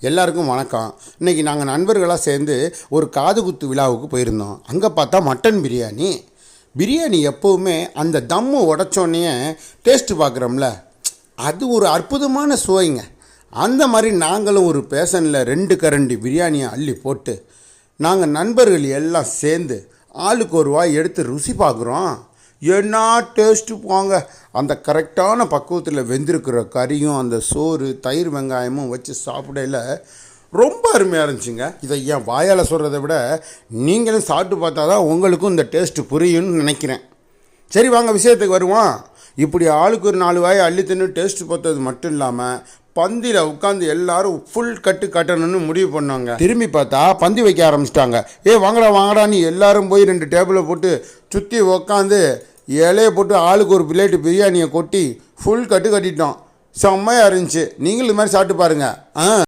எல்லாருக்கும் வணக்கம். இன்றைக்கி நாங்கள் நண்பர்களாக சேர்ந்து ஒரு காது குத்து விழாவுக்கு போயிருந்தோம். அங்கே பார்த்தா மட்டன் பிரியாணி எப்போவுமே அந்த தம்மு உடச்சோடனே டேஸ்ட்டு பார்க்குறோம்ல, அது ஒரு அற்புதமான சுவைங்க. அந்த மாதிரி நாங்களும் ஒரு பேசனில் 2 கரண்டி பிரியாணியை அள்ளி போட்டு நாங்கள் நண்பர்கள் எல்லாம் சேர்ந்து ஆளுக்கு ஒரு வாய் எடுத்து ருசி பார்க்குறோம். என்ன டேஸ்ட்டு போங்க! அந்த கரெக்டான பக்குவத்தில் வெந்திருக்கிற கறியும் அந்த சோறு தயிர் வெங்காயமும் வச்சு சாப்பிடையில் ரொம்ப அருமையாக இருந்துச்சுங்க. இதை ஏன் வாயால் சொல்கிறத விட நீங்களும் சாப்பிட்டு பார்த்தா தான் உங்களுக்கும் இந்த டேஸ்ட்டு புரியும்னு நினைக்கிறேன். சரி, வாங்க விஷயத்துக்கு வருவோம். இப்படி ஆளுக்கு ஒரு 4 வாயை அள்ளி தின்னு டேஸ்ட்டு பார்த்தது மட்டும் இல்லாமல் பந்தியில் உட்காந்து எல்லாரும் ஃபுல் கட்டு கட்டணும்னு முடிவு பண்ணாங்க. திரும்பி பார்த்தா பந்தி வைக்க ஆரம்பிச்சிட்டாங்க. வாங்கடான்னு எல்லாரும் போய் 2 டேபிளை போட்டு சுற்றி உக்காந்து இலையை போட்டு ஆளுக்கு ஒரு பிளேட்டு பிரியாணியை கொட்டி ஃபுல் கட்டு கட்டிட்டோம். செம்மையாக இருந்துச்சு. நீங்களும் இது மாதிரி சாப்பிட்டு பாருங்கள்.